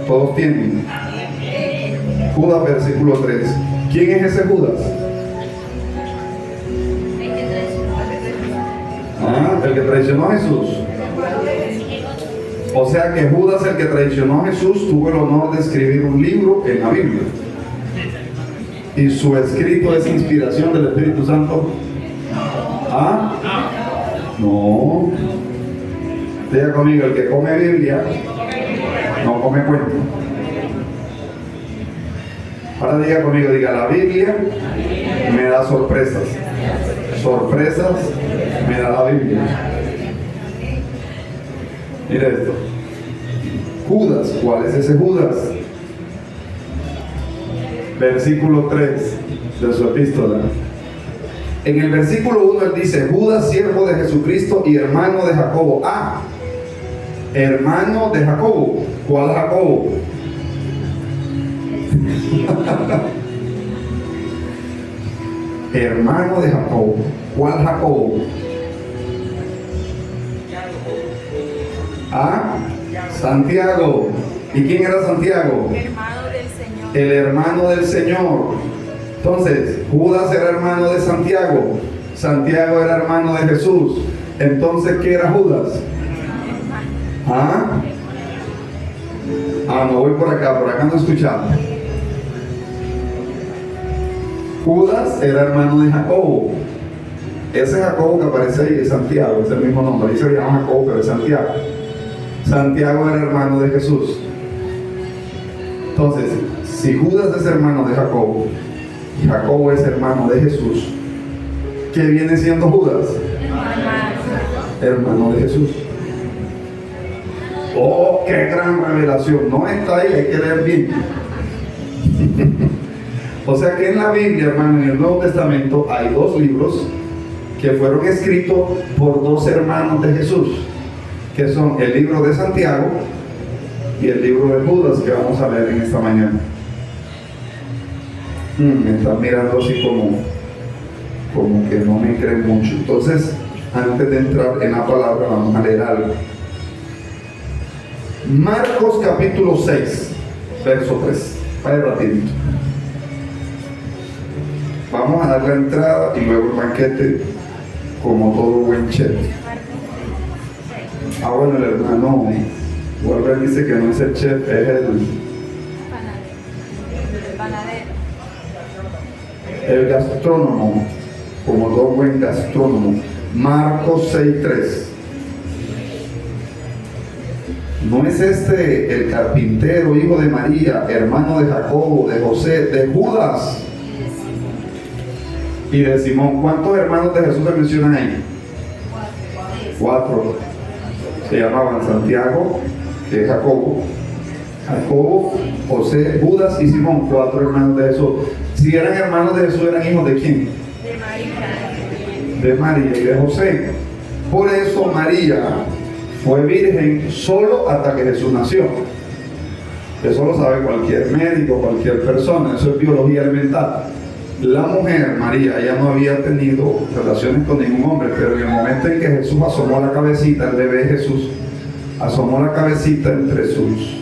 Todos tienen. Judas, versículo 3. ¿Quién es ese Judas? El que traicionó a Jesús. O sea que Judas, el que traicionó a Jesús, tuvo el honor de escribir un libro en la Biblia. Y su escrito es inspiración del Espíritu Santo. No. Diga conmigo, el que come Biblia no come cuento. Ahora diga conmigo, diga, la Biblia me da sorpresas. Sorpresas me da la Biblia. Mira esto. Judas, ¿cuál es ese Judas? Versículo 3 de su epístola. En el versículo 1 él dice: Judas, siervo de Jesucristo y hermano de Jacobo. Hermano de Jacobo. ¿Cuál Jacobo? Hermano de Jacobo. ¿Cuál Jacobo? Santiago. ¿Y quién era Santiago? Hermano del Señor. El hermano del Señor. Entonces, Judas era hermano de Santiago. Santiago era hermano de Jesús. Entonces, ¿qué era Judas? No voy por acá no escuchaba. Judas era hermano de Jacobo. Ese Jacobo que aparece ahí es Santiago, es el mismo nombre. Ahí se llama Jacobo, pero es Santiago. Santiago era hermano de Jesús. Entonces, si Judas es hermano de Jacobo y Jacobo es hermano de Jesús, ¿qué viene siendo Judas? Hermano de Jesús. ¡Oh, qué gran revelación! No está ahí, hay que leer bien. O sea que en la Biblia, hermano, en el Nuevo Testamento hay dos libros que fueron escritos por dos hermanos de Jesús, que son el libro de Santiago y el libro de Judas, que vamos a leer en esta mañana. Me están mirando así como que no me creen mucho. Entonces, antes de entrar en la palabra, vamos a leer algo. Marcos capítulo 6, verso 3. Vaya rapidito. Vamos a dar la entrada y luego el banquete, como todo buen chef. Bueno, el hermano Walter dice que no es el chef, es el gastrónomo, como todo buen gastrónomo. Marcos 6:3. ¿No es este el carpintero, hijo de María, hermano de Jacobo, de José, de Judas y de Simón? ¿Cuántos hermanos de Jesús se mencionan ahí? 4. Se llamaban Santiago, que es Jacobo, José, Judas y Simón. 4 hermanos de Jesús. Si eran hermanos de Jesús, ¿eran hijos de quién? De María y de José. Por eso María fue virgen solo hasta que Jesús nació. Eso lo sabe cualquier médico, cualquier persona. Eso es biología elemental. La mujer, María, ella no había tenido relaciones con ningún hombre, pero en el momento en que Jesús asomó la cabecita, el bebé Jesús asomó la cabecita entre sus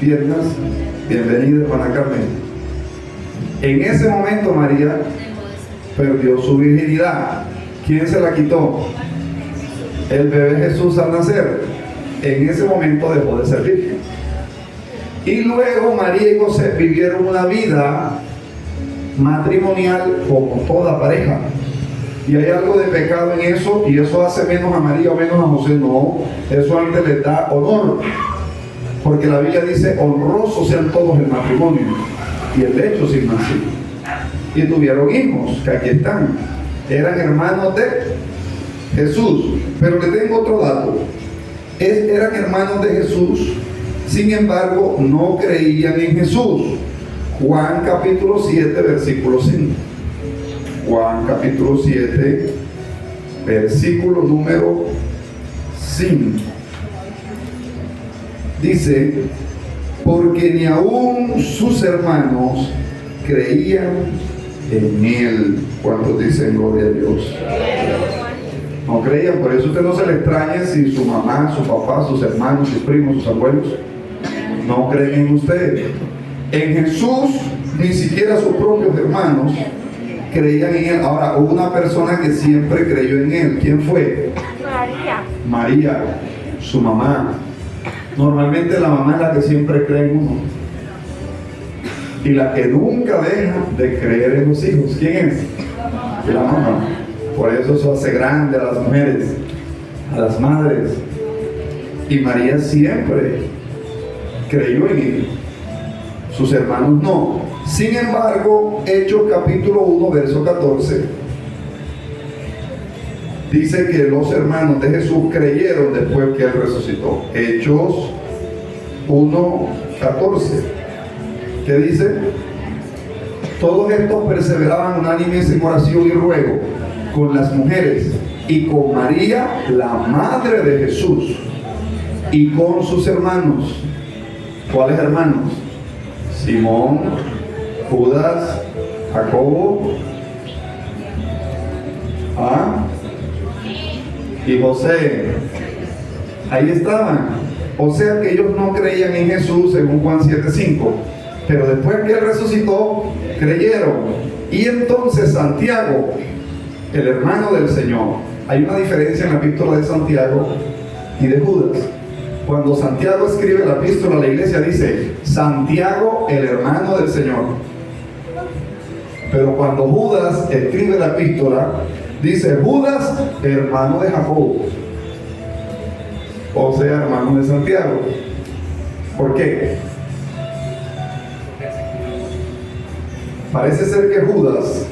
piernas, bienvenida hermana Carmen. En ese momento María perdió su virginidad. ¿Quién se la quitó? El bebé Jesús al nacer. En ese momento dejó de ser virgen. Y luego María y José vivieron una vida matrimonial como toda pareja. Y hay algo de pecado en eso, y eso hace menos a María o menos a José. No, eso antes les da honor, porque la Biblia dice: honrosos sean todos el matrimonio y el lecho sin nacer. Y tuvieron hijos, que aquí están, eran hermanos de Jesús. Pero le tengo otro dato: eran hermanos de Jesús, sin embargo no creían en Jesús. Juan capítulo 7, versículo 5. Juan capítulo 7, versículo número 5. Dice: porque ni aún sus hermanos creían en él. ¿Cuántos dicen gloria a Dios? No creían. Por eso usted no se le extrañe si su mamá, su papá, sus hermanos, sus primos, sus abuelos no creen en usted. En Jesús, ni siquiera sus propios hermanos creían en Él. Ahora, hubo una persona que siempre creyó en Él. ¿Quién fue? María, su mamá. Normalmente la mamá es la que siempre cree en uno. Y la que nunca deja de creer en los hijos. ¿Quién es? La mamá. Por eso eso hace grande a las mujeres, a las madres. Y María siempre creyó en Él. Sus hermanos no. Sin embargo, Hechos capítulo 1, verso 14, dice que los hermanos de Jesús creyeron después que Él resucitó. Hechos 1, 14. ¿Qué dice? Todos estos perseveraban unánimes en oración y ruego con las mujeres y con María, la madre de Jesús, y con sus hermanos. ¿Cuáles hermanos? Simón, Judas, Jacobo, y José. Ahí estaban. O sea que ellos no creían en Jesús según Juan 7:5, pero después que Él resucitó, creyeron. Y entonces Santiago, el hermano del Señor. Hay una diferencia en la epístola de Santiago y de Judas. Cuando Santiago escribe la epístola a la iglesia, dice Santiago, el hermano del Señor. Pero cuando Judas escribe la epístola, dice Judas, hermano de Jacobo. O sea, hermano de Santiago. ¿Por qué? Parece ser que Judas,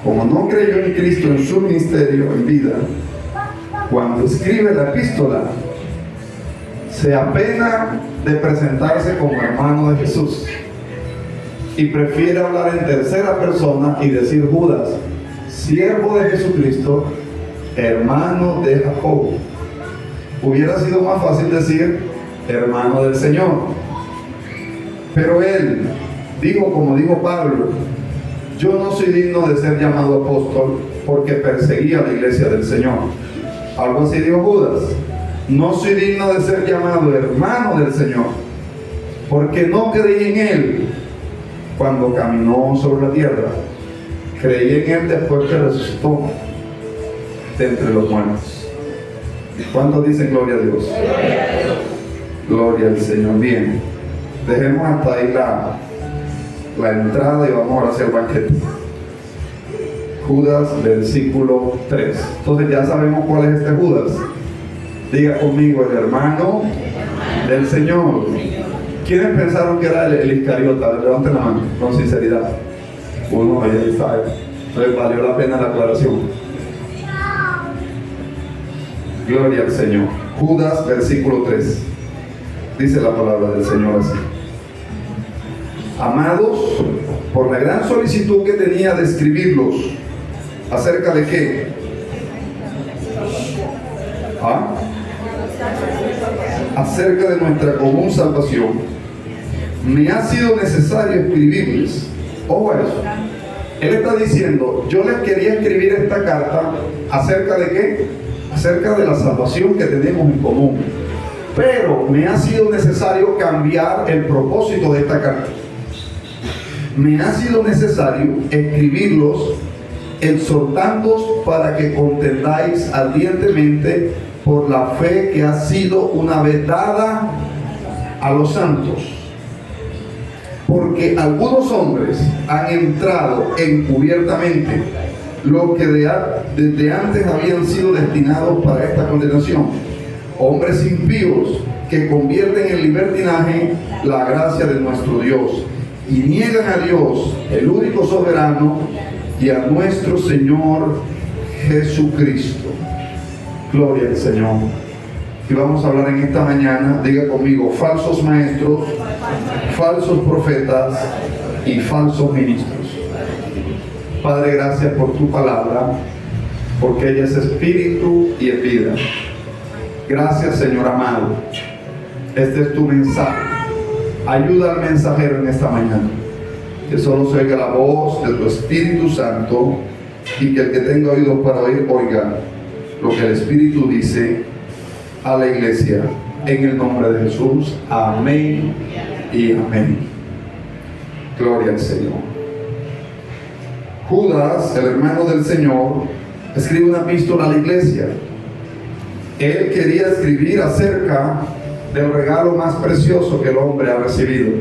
como no creyó en Cristo en su ministerio, en vida, cuando escribe la epístola, se apena de presentarse como hermano de Jesús y prefiere hablar en tercera persona y decir Judas, siervo de Jesucristo, hermano de Jacobo. Hubiera sido más fácil decir hermano del Señor, pero él dijo, como dijo Pablo, yo no soy digno de ser llamado apóstol porque perseguía a la iglesia del Señor. Algo así dijo Judas. No soy digno de ser llamado hermano del Señor porque no creí en Él cuando caminó sobre la tierra. Creí en Él después que resucitó de entre los muertos. ¿Cuántos dicen gloria a Dios? Gloria a Dios. Gloria al Señor. Bien, dejemos hasta ahí la entrada y vamos ahora hacia el banquete. Judas, versículo 3. Entonces ya sabemos cuál es este Judas. Diga conmigo, el hermano del Señor. ¿Quiénes pensaron que era el Iscariota? Levanten la mano, con sinceridad. Uno, ahí está. Entonces valió la pena la aclaración. Gloria al Señor. Judas, versículo 3. Dice la palabra del Señor así. Amados, por la gran solicitud que tenía de escribirlos, ¿acerca de qué? Acerca de nuestra común salvación, me ha sido necesario escribirles. Ojo a eso. Él está diciendo, yo les quería escribir esta carta ¿acerca de qué? Acerca de la salvación que tenemos en común. Pero me ha sido necesario cambiar el propósito de esta carta. Me ha sido necesario escribirlos exhortándoos para que contendáis ardientemente por la fe que ha sido una vez dada a los santos. Porque algunos hombres han entrado encubiertamente, los que desde antes habían sido destinados para esta condenación, hombres impíos que convierten en libertinaje la gracia de nuestro Dios y niegan a Dios, el único soberano, y a nuestro Señor Jesucristo. Gloria al Señor. Y vamos a hablar en esta mañana, diga conmigo, falsos maestros, falsos profetas y falsos ministros. Padre, gracias por tu palabra, porque ella es espíritu y es vida. Gracias, Señor amado. Este es tu mensaje. Ayuda al mensajero en esta mañana, que solo se oiga la voz de tu Espíritu Santo y que el que tenga oídos para oír, oiga lo que el Espíritu dice a la iglesia. en el nombre de Jesús. Amén y amén. Gloria al Señor. Judas, el hermano del Señor, escribe una epístola a la iglesia. Él quería escribir acerca del regalo más precioso que el hombre ha recibido,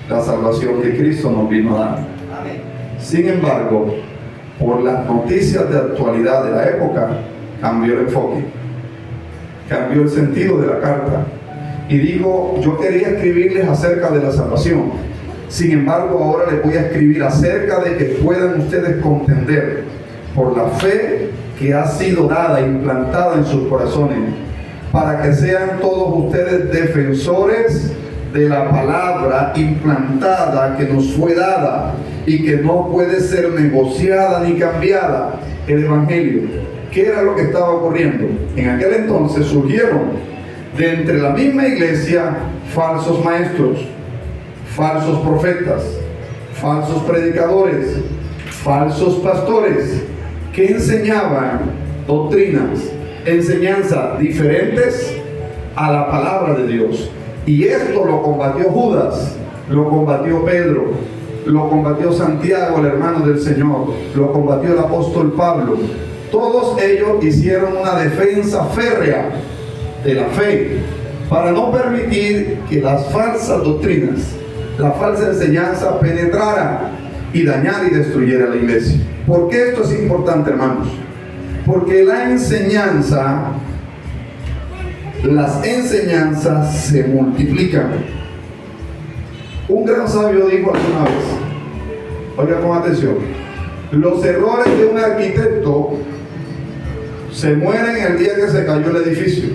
la salvación que Cristo nos vino a dar. Sin embargo, por las noticias de actualidad de la época, cambió el enfoque, cambió el sentido de la carta y dijo: yo quería escribirles acerca de la salvación, sin embargo ahora les voy a escribir acerca de que puedan ustedes contender por la fe que ha sido dada, implantada en sus corazones, para que sean todos ustedes defensores de la palabra implantada que nos fue dada y que no puede ser negociada ni cambiada, el Evangelio. ¿Qué era lo que estaba ocurriendo? En aquel entonces surgieron de entre la misma iglesia falsos maestros, falsos profetas, falsos predicadores, falsos pastores, que enseñaban doctrinas, enseñanzas diferentes a la palabra de Dios. Y esto lo combatió Judas, lo combatió Pedro, lo combatió Santiago, el hermano del Señor, lo combatió el apóstol Pablo. Todos ellos hicieron una defensa férrea de la fe para no permitir que las falsas doctrinas, la falsa enseñanza penetrara y dañara y destruyera la iglesia. ¿Por qué esto es importante, hermanos? Porque las enseñanzas se multiplican. Un gran sabio dijo alguna vez, oiga con atención: los errores de un arquitecto se mueren el día que se cayó el edificio.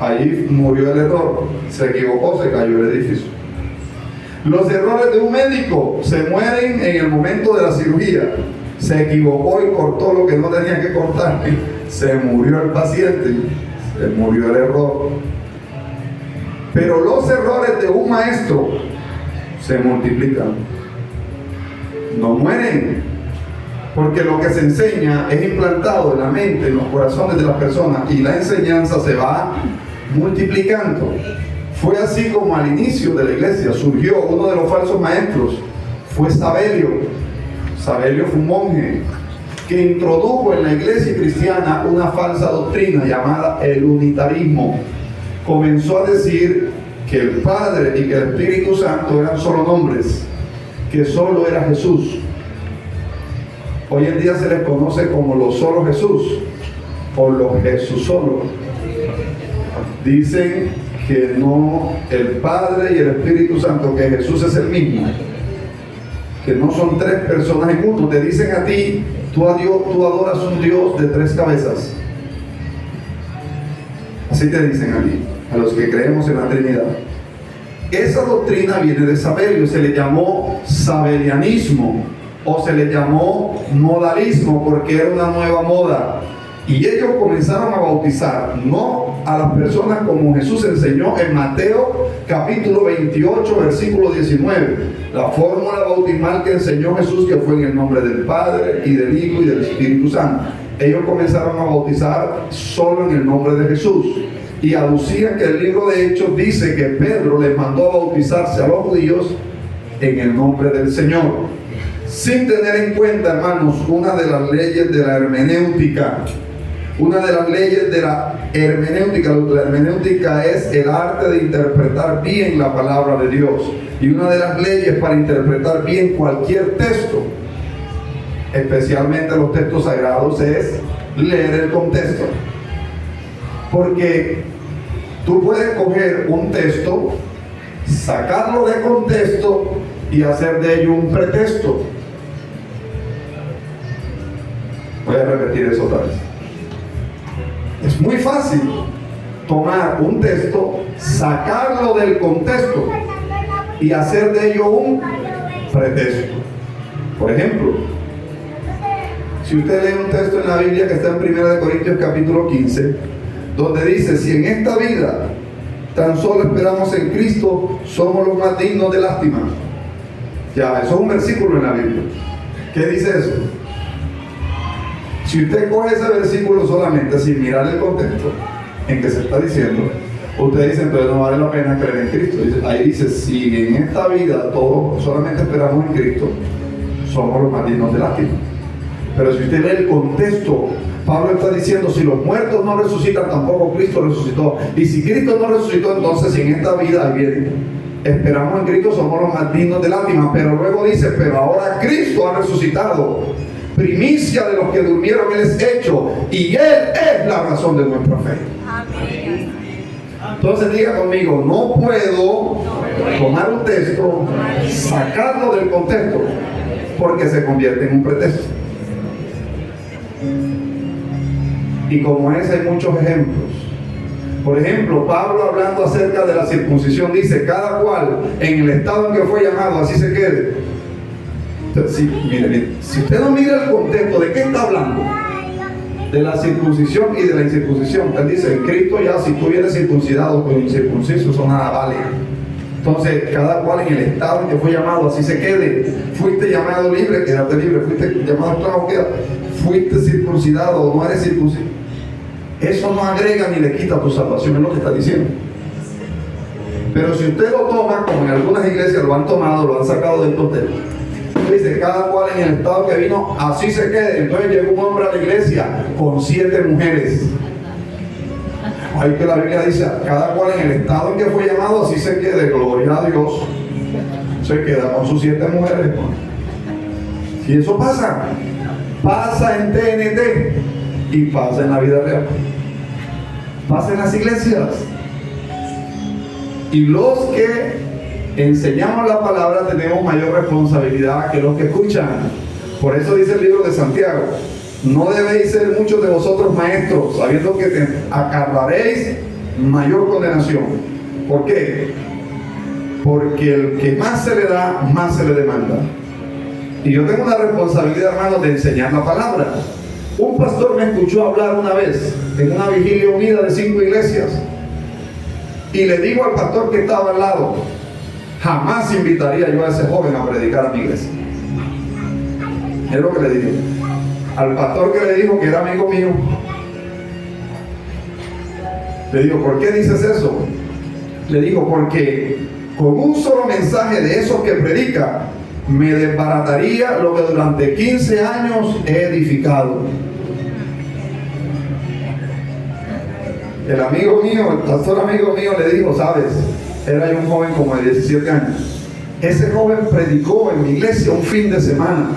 Allí murió el error, se equivocó, se cayó el edificio. Los errores de un médico se mueren en el momento de la cirugía. Se equivocó y cortó lo que no tenía que cortar, se murió el paciente, se murió el error. Pero los errores de un maestro se multiplican, no mueren, porque lo que se enseña es implantado en la mente, en los corazones de las personas, y la enseñanza se va multiplicando. Fue así como al inicio de la iglesia surgió uno de los falsos maestros, fue Sabelio. Sabelio fue un monje que introdujo en la iglesia cristiana una falsa doctrina llamada el unitarismo. Comenzó a decir que el Padre y que el Espíritu Santo eran solo nombres, que solo era Jesús. Hoy en día se les conoce como los solo Jesús o los Jesús solo. Dicen que no, el Padre y el Espíritu Santo, que Jesús es el mismo, que no son tres personas en uno. Te dicen a ti, tú adoras un Dios de tres cabezas. Así te dicen a ti, a los que creemos en la Trinidad. Esa doctrina viene de Sabelio, se le llamó sabelianismo o se le llamó modalismo porque era una nueva moda. Y ellos comenzaron a bautizar no a las personas como Jesús enseñó en Mateo capítulo 28 versículo 19, la fórmula bautismal que enseñó Jesús, que fue en el nombre del Padre y del Hijo y del Espíritu Santo. Ellos comenzaron a bautizar solo en el nombre de Jesús y aducían que el libro de Hechos dice que Pedro les mandó a bautizarse a los judíos en el nombre del Señor, sin tener en cuenta, hermanos, una de las leyes de la hermenéutica. Una de las leyes de la hermenéutica es el arte de interpretar bien la palabra de Dios. Y una de las leyes para interpretar bien cualquier texto, especialmente los textos sagrados, es leer el contexto. Porque tú puedes coger un texto, sacarlo de contexto y hacer de ello un pretexto. Voy a repetir eso otra vez. Es muy fácil tomar un texto, sacarlo del contexto y hacer de ello un pretexto. Por ejemplo, si usted lee un texto en la Biblia que está en 1 Corintios capítulo 15, donde dice: si en esta vida tan solo esperamos en Cristo, somos los más dignos de lástima. Ya, eso es un versículo en la Biblia. ¿Qué dice eso? Si usted coge ese versículo solamente sin mirar el contexto en que se está diciendo, Usted dice, entonces no vale la pena creer en Cristo. Ahí dice, si en esta vida todos solamente esperamos en Cristo, somos los más dignos de lástima. Pero si usted lee el contexto, Pablo está diciendo, si los muertos no resucitan, tampoco Cristo resucitó. Y si Cristo no resucitó, entonces si en esta vida, ahí viene, esperamos en Cristo, somos los más dignos de lástima. Pero luego dice, pero ahora Cristo ha resucitado, primicia de los que durmieron, Él es hecho, y Él es la razón de nuestra fe. Amén. Entonces diga conmigo, no puedo tomar un texto, sacarlo del contexto, porque se convierte en un pretexto. Y como ese hay muchos ejemplos. Por ejemplo, Pablo hablando acerca de la circuncisión dice, cada cual en el estado en que fue llamado, así se quede. Entonces, mire, si usted no mira el contexto, ¿de qué está hablando? De la circuncisión y de la incircuncisión. Él dice, en Cristo ya si tú vienes circuncidado o incircunciso, eso nada vale. Entonces, cada cual en el estado en que fue llamado, así se quede. Fuiste llamado libre, quédate libre. Fuiste llamado esclavo, quédate. Fuiste circuncidado o no eres circuncidado. Eso no agrega ni le quita tu salvación, es lo que está diciendo. Pero si usted lo toma, como en algunas iglesias lo han tomado, lo han sacado del contexto, dice, cada cual en el estado que vino, así se quede. Entonces llegó un hombre a la iglesia con 7 mujeres. Ahí que la Biblia dice, cada cual en el estado en que fue llamado, así se quede, gloria a Dios. Se queda con sus 7 mujeres. Y eso pasa en TNT y pasa en la vida real, pasa en las iglesias. Y los que enseñamos la palabra tenemos mayor responsabilidad que los que escuchan. Por eso dice el libro de Santiago, no debéis ser muchos de vosotros maestros, sabiendo que te acarrearéis mayor condenación. ¿Por qué? Porque el que más se le da, más se le demanda. Y yo tengo una responsabilidad, hermano, de enseñar la palabra. Un pastor me escuchó hablar una vez en una vigilia unida de 5 iglesias, y le digo al pastor que estaba al lado, jamás invitaría yo a ese joven a predicar a mi iglesia. Es lo que le digo al pastor que le dijo que era amigo mío. Le digo, ¿por qué dices eso? Le digo, porque con un solo mensaje de esos que predica me desbarataría lo que durante 15 años he edificado. El amigo mío, el pastor amigo mío le dijo, sabes, era yo un joven como de 17 años. Ese joven predicó en mi iglesia un fin de semana.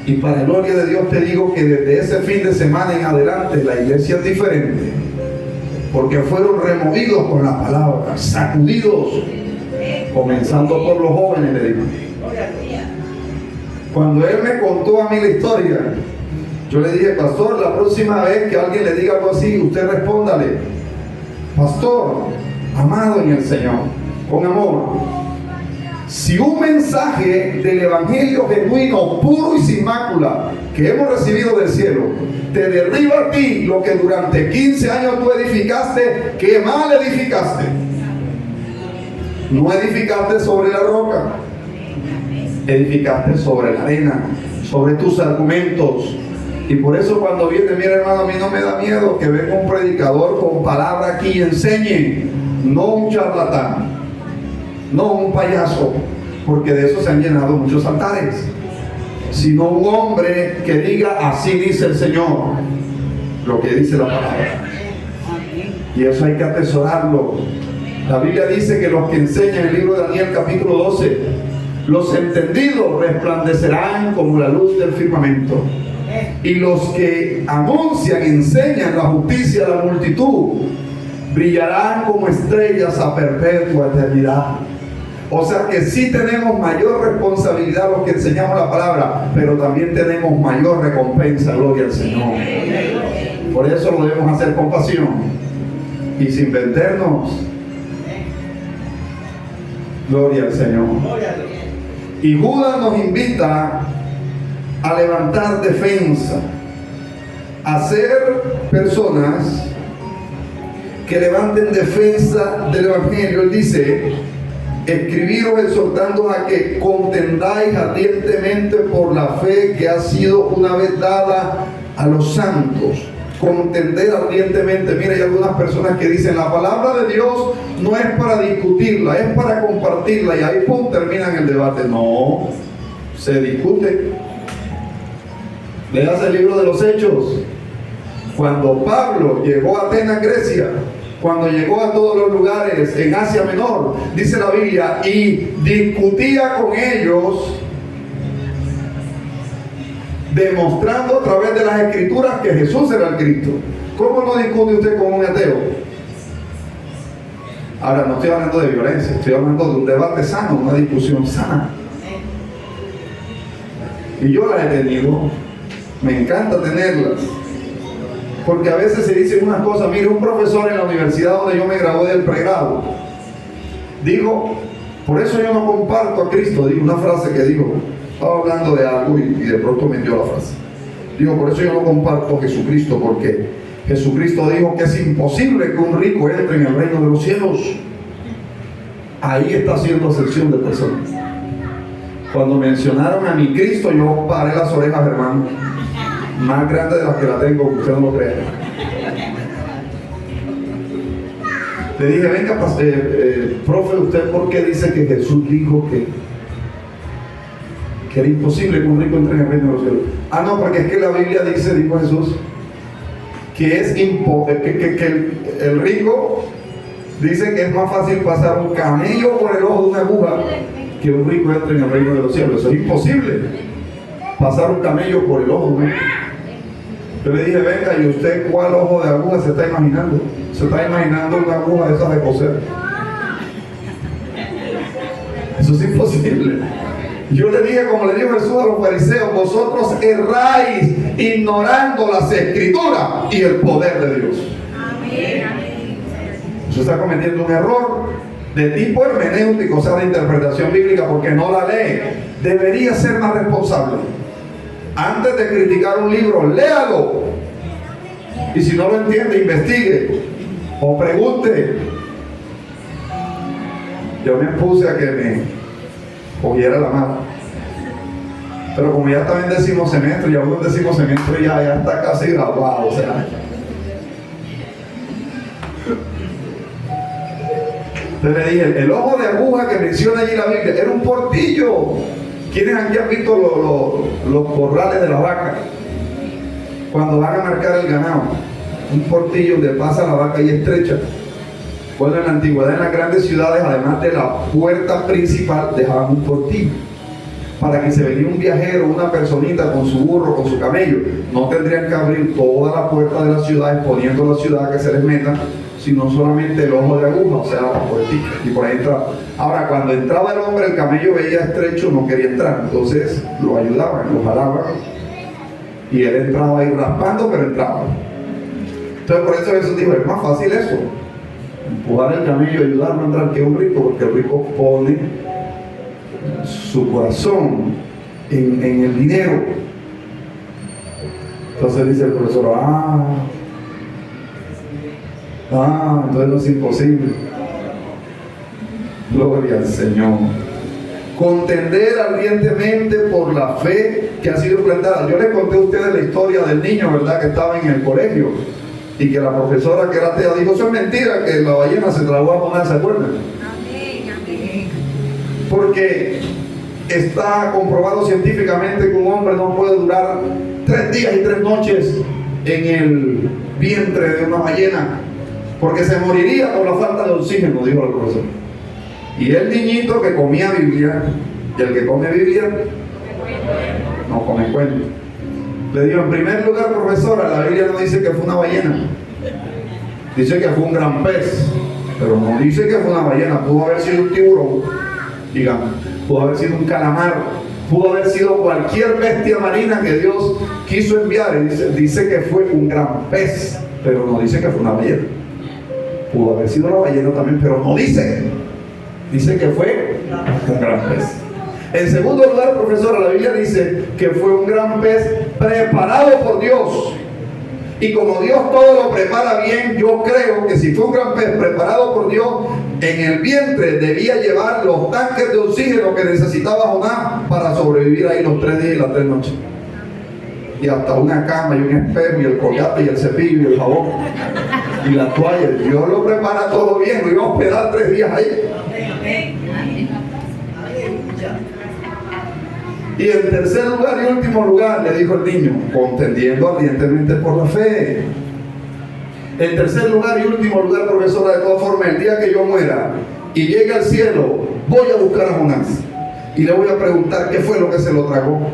Y para gloria de Dios te digo que desde ese fin de semana en adelante la iglesia es diferente. Porque fueron removidos con la palabra, sacudidos. Comenzando por los jóvenes, le digo. Cuando él me contó a mí la historia, yo le dije, pastor, la próxima vez que alguien le diga algo así, usted respóndale, pastor, amado en el Señor, con amor, si un mensaje del evangelio genuino, puro y sin mácula, que hemos recibido del cielo, te derriba a ti lo que durante 15 años tú edificaste, qué mal edificaste. No edificaste sobre la roca, edificaste sobre la arena, sobre tus argumentos. Y por eso cuando viene, mira hermano, a mí no me da miedo que venga un predicador con palabra aquí y enseñe, no un charlatán, no un payaso, porque de eso se han llenado muchos altares, sino un hombre que diga, así dice el Señor, lo que dice la palabra. Y eso hay que atesorarlo. La Biblia dice que los que enseñan, el libro de Daniel capítulo 12, los entendidos resplandecerán como la luz del firmamento, y los que anuncian, enseñan la justicia a la multitud, brillarán como estrellas a perpetua eternidad. O sea que sí tenemos mayor responsabilidad los que enseñamos la palabra, pero también tenemos mayor recompensa, gloria al Señor. Por eso lo debemos hacer con pasión y sin vendernos. Gloria al Señor. Y Judas nos invita a levantar defensa, a ser personas que levanten defensa del evangelio. Él dice, escribiros exhortando a que contendáis ardientemente por la fe que ha sido una vez dada a los santos. contender ardientemente. Mira, hay algunas personas que dicen la palabra de Dios no es para discutirla, es para compartirla, y ahí pum, terminan el debate. No, se discute. Leas el libro de los Hechos. Cuando Pablo llegó a Atenas, Grecia, cuando llegó a todos los lugares en Asia Menor, dice la Biblia, y discutía con ellos, demostrando a través de las Escrituras que Jesús era el Cristo. ¿Cómo no discute usted con un ateo? Ahora, no estoy hablando de violencia, estoy hablando de un debate sano, una discusión sana. Y yo las he tenido, me encanta tenerlas, porque a veces se dicen unas cosas. Mire, un profesor en la universidad donde yo me gradué del pregrado dijo, por eso yo no comparto a Cristo. Dijo una frase que dijo, estaba hablando de algo y de pronto me dio la frase. Digo, por eso yo no comparto a Jesucristo, porque Jesucristo dijo que es imposible que un rico entre en el reino de los cielos. Ahí está haciendo acepción de personas. Cuando mencionaron a mi Cristo, yo paré las orejas, hermano, más grandes de las que la tengo, que usted no lo crea. Le dije, venga, profe, ¿usted por qué dice que Jesús dijo que era imposible que un rico entre en el reino de los cielos? Ah, no, porque es que la Biblia dice, dijo Jesús, que es que el rico dice que es más fácil pasar un camello por el ojo de una aguja que un rico entre en el reino de los cielos. Eso es imposible, pasar un camello por el ojo de una aguja. Yo le dije, venga, ¿y usted cuál ojo de aguja se está imaginando? Se está imaginando una aguja de esas de coser. Eso es imposible. Yo le dije, como le dijo Jesús a los fariseos, vosotros erráis ignorando las Escrituras y el poder de Dios. Usted está cometiendo un error de tipo hermenéutico, o sea, de interpretación bíblica, porque no la lee. Debería ser más responsable. Antes de criticar un libro, léalo. Y si no lo entiende, investigue o pregunte. Yo me puse a que me cogiera la mano, pero como ya estaba en 10º semestre, ya uno en 10º semestre ya está casi graduado, o sea. Entonces le dije, el ojo de aguja que menciona allí la Biblia era un portillo. ¿Quiénes aquí han visto los corrales de la vaca? Cuando van a marcar el ganado, un portillo donde pasa la vaca y estrecha. Bueno, en la antigüedad, en las grandes ciudades, además de la puerta principal, dejaban un portillo para que se venía un viajero, una personita con su burro, con su camello. No tendrían que abrir toda la puerta de la ciudad, exponiendo la ciudad a que se les meta, sino solamente el ojo de aguja, o sea, la puertita, y por ahí entraba. Ahora, cuando entraba el hombre, el camello veía estrecho, no quería entrar, entonces lo ayudaban, lo jalaban, y él entraba ahí raspando, pero entraba. Entonces, por eso Jesús dijo, es más fácil eso, empujar el camello y ayudarlo a entrar, que un rico, porque el rico pone su corazón en el dinero. Entonces dice el profesor, entonces no es imposible. Gloria al Señor. Contender ardientemente por la fe que ha sido plantada. Yo les conté a ustedes la historia del niño, ¿verdad?, que estaba en el colegio y que la profesora, que era atea, dijo, eso es mentira, que la ballena se tragó a Jonás, ¿se acuerdan? Amén. Porque está comprobado científicamente que un hombre no puede durar 3 días y 3 noches en el vientre de una ballena, porque se moriría por la falta de oxígeno, dijo el profesor. Y el niñito que comía Biblia, y el que come Biblia no come cuento. Le digo, en primer lugar, profesora, la Biblia no dice que fue una ballena, dice que fue un gran pez, pero no dice que fue una ballena. Pudo haber sido un tiburón, digamos, pudo haber sido un calamar, pudo haber sido cualquier bestia marina que Dios quiso enviar. Y dice que fue un gran pez, pero no dice que fue una ballena. Pudo haber sido la ballena también, pero no dice. Dice que fue un gran pez. En segundo lugar, profesora, la Biblia dice que fue un gran pez preparado por Dios. Y como Dios todo lo prepara bien, yo creo que si fue un gran pez preparado por Dios, en el vientre debía llevar los tanques de oxígeno que necesitaba Jonás para sobrevivir ahí los 3 días y las 3 noches. y hasta una cama y un espejo y el colgate y el cepillo y el jabón y la toalla. Dios lo prepara todo bien, lo iba a hospedar 3 días ahí. Y en tercer lugar y último lugar, le dijo el niño, contendiendo ardientemente por la fe. En tercer lugar y último lugar, profesora, de todas formas, el día que yo muera y llegue al cielo, voy a buscar a Jonás y le voy a preguntar qué fue lo que se lo tragó.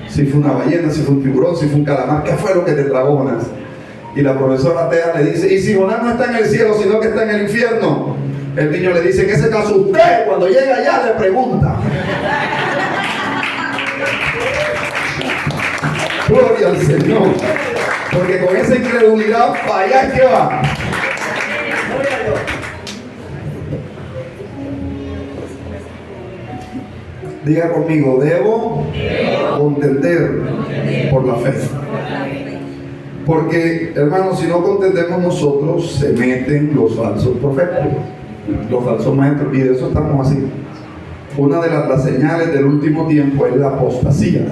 Si fue una ballena, si fue un tiburón, si fue un calamar, ¿qué fue lo que te tragó Jonás? Y la profesora Tea le dice, y si Jonás no está en el cielo, sino que está en el infierno. El niño le dice, en ese caso usted, cuando llega allá, le pregunta. Gloria al Señor. Porque con esa incredulidad, para allá es que va. Diga conmigo, debo contender por la fe. Porque, hermanos, si no contendemos nosotros, se meten los falsos profetas, los falsos maestros, y de eso estamos así. Una de las señales del último tiempo es la apostasía.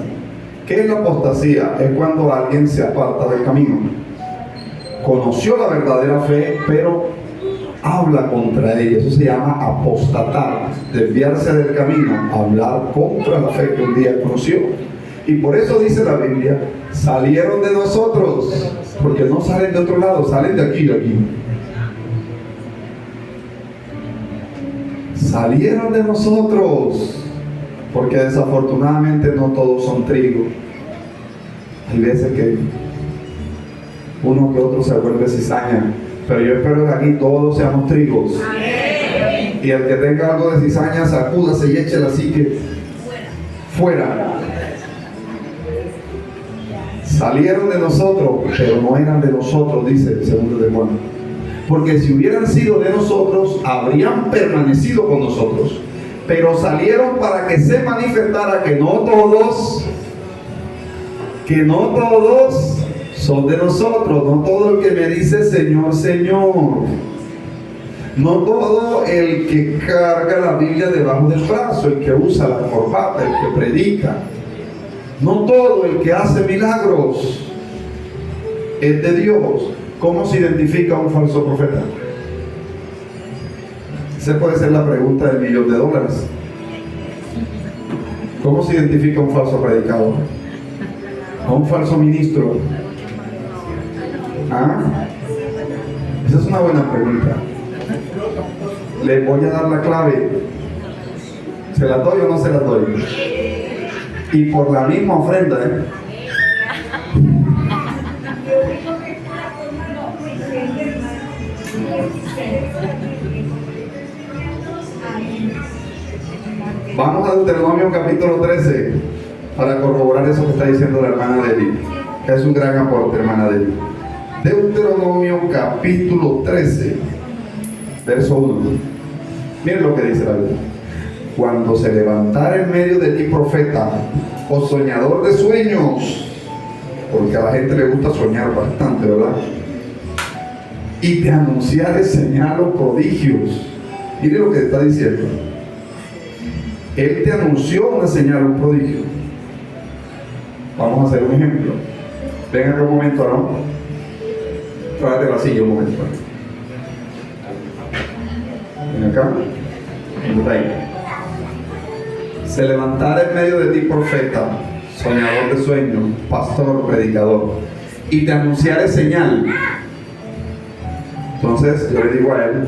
¿Qué es la apostasía? Es cuando alguien se aparta del camino. Conoció la verdadera fe, pero habla contra ella. Eso se llama apostatar, desviarse del camino, hablar contra la fe que un día conoció. Y por eso dice la Biblia, salieron de nosotros, porque no salen de otro lado, salen de aquí, de aquí. Salieron de nosotros, porque desafortunadamente no todos son trigo. Hay veces que uno que otro se vuelve cizaña, pero yo espero que aquí todos seamos trigos. Amén. Y el que tenga algo de cizaña, sacúdase y échela así que fuera. Salieron de nosotros, pero no eran de nosotros, dice el segundo de Juan. Porque si hubieran sido de nosotros, habrían permanecido con nosotros. Pero salieron para que se manifestara que no todos son de nosotros. No todo el que me dice Señor, Señor. No todo el que carga la Biblia debajo del brazo, el que usa la corbata, el que predica. No todo el que hace milagros es de Dios. ¿Cómo se identifica un falso profeta? Esa puede ser la pregunta del $1.000.000. ¿Cómo se identifica un falso predicador? ¿A un falso ministro? ¿Ah? Esa es una buena pregunta. Le voy a dar la clave. ¿Se la doy o no se la doy? Y por la misma ofrenda, Vamos a Deuteronomio capítulo 13 para corroborar eso que está diciendo la hermana Deli. Es un gran aporte, hermana Deli. Deuteronomio capítulo 13, verso 1. Miren lo que dice la Biblia. Cuando se levantara en medio de ti profeta o soñador de sueños, porque a la gente le gusta soñar bastante, ¿verdad? Y te anunciare señal o prodigios. Mire lo que está diciendo. Él te anunció una señal o un prodigio. Vamos a hacer un ejemplo. Ven acá un momento, ¿no? Tráete la silla un momento. Ven acá. Está ahí. Se levantará en medio de ti profeta, soñador de sueños, pastor, predicador, y te anunciaré señal. Entonces yo le digo a él,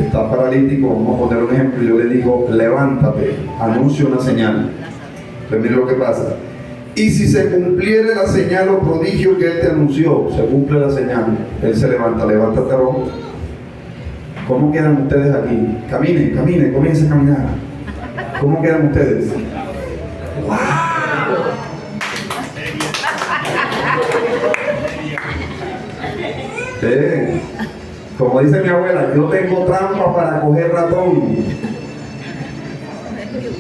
está paralítico, vamos a poner un ejemplo, yo le digo, levántate, anuncio una señal. Pues mire lo que pasa. Y si se cumpliere la señal o prodigio que él te anunció, se cumple la señal, él se levanta, levántate, Ron. ¿Cómo quedan ustedes aquí? Caminen, caminen, comiencen a caminar. ¿Cómo quedan ustedes? ¡Wow! Como dice mi abuela, yo tengo trampa para coger ratón.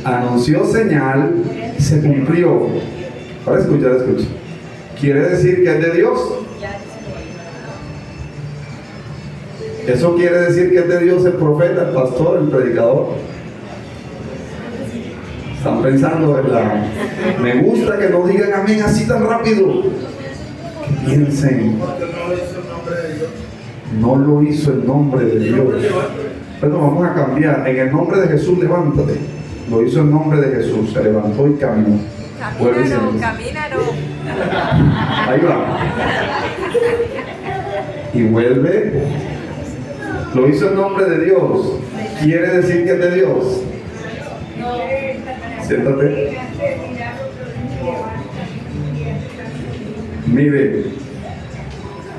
Anunció señal, se cumplió. Ahora escucha. ¿Quiere decir que es de Dios? ¿Eso quiere decir que es de Dios el profeta, el pastor, el predicador? Están pensando, ¿verdad? Me gusta que no digan amén así tan rápido. Que piensen. No lo hizo el nombre de Dios. Pero vamos a cambiar. En el nombre de Jesús, levántate. Lo hizo en nombre de Jesús. Se levantó y caminó. Camínalo. Ahí va. Y vuelve. Lo hizo en nombre de Dios. ¿Quiere decir que es de Dios? Siéntate. Mire,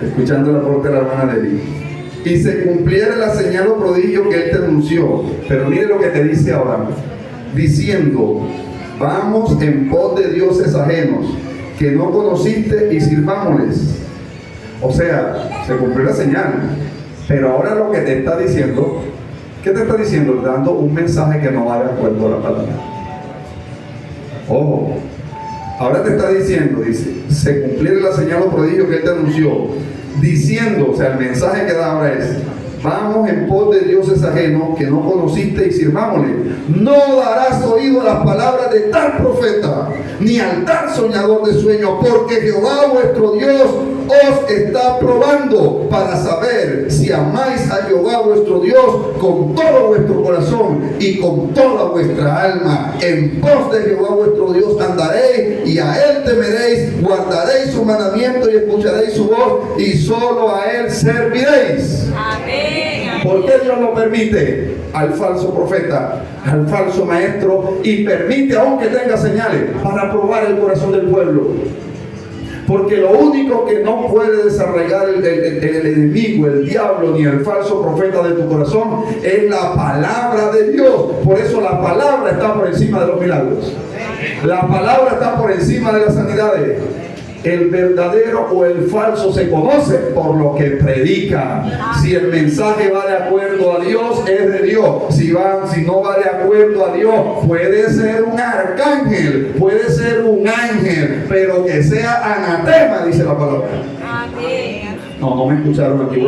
escuchando la voz de la hermana Lely. Y se cumpliera la señal o prodigio que él te anunció. Pero mire lo que te dice ahora. Diciendo, vamos en pos de dioses ajenos que no conociste y sirvámosles. O sea, se cumplió la señal. Pero ahora lo que te está diciendo, ¿qué te está diciendo? Dando un mensaje que no va de acuerdo a la palabra. Ojo, ahora te está diciendo, dice, se cumpliera la señal o prodigio que él te anunció, diciendo, o sea, el mensaje que da ahora es, vamos en pos de dioses ajenos que no conociste y sirvámosle. No darás oído a las palabras de tal profeta, ni al tal soñador de sueños, porque Jehová vuestro Dios os está probando para saber si amáis a Jehová vuestro Dios con todo vuestro corazón y con toda vuestra alma. En pos de Jehová vuestro Dios andaréis y a él temeréis, guardaréis su mandamiento y escucharéis su voz y solo a él serviréis. Amén. ¿Por qué Dios lo permite al falso profeta, al falso maestro, y permite aunque tenga señales para probar el corazón del pueblo? Porque lo único que no puede desarraigar el enemigo, el diablo, ni el falso profeta de tu corazón es la palabra de Dios. Por eso la palabra está por encima de los milagros. La palabra está por encima de las sanidades. El verdadero o el falso se conoce por lo que predica. Si el mensaje va de acuerdo a Dios, es de Dios. Si no va de acuerdo a Dios, puede ser un arcángel, puede ser un ángel, pero que sea anatema, dice la palabra. Amén. No me escucharon aquí.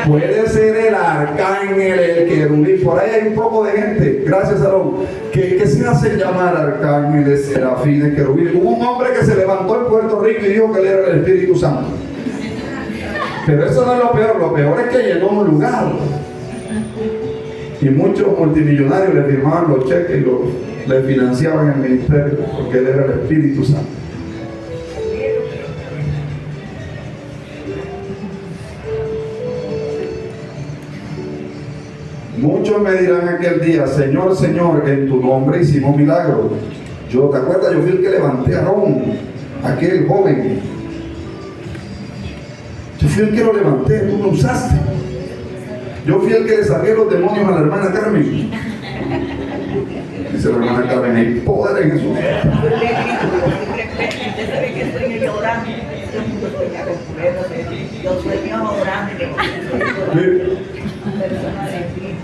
Puede ser el arcángel, el querubín. Por ahí hay un poco de gente, gracias a Dios, que se hacen llamar arcángeles, serafines, querubines. Hubo un hombre que se levantó en Puerto Rico y dijo que él era el Espíritu Santo. Pero eso no es lo peor es que llenó un lugar. Y muchos multimillonarios le firmaban los cheques y le financiaban el ministerio porque él era el Espíritu Santo. Muchos me dirán aquel día, Señor, Señor, en tu nombre hicimos milagros. ¿Te acuerdas? Yo fui el que levanté a Aarón, aquel joven. Yo fui el que lo levanté, tú lo usaste. Yo fui el que le saqué los demonios a la hermana Carmen. Dice la hermana Carmen, hay poder en Jesús.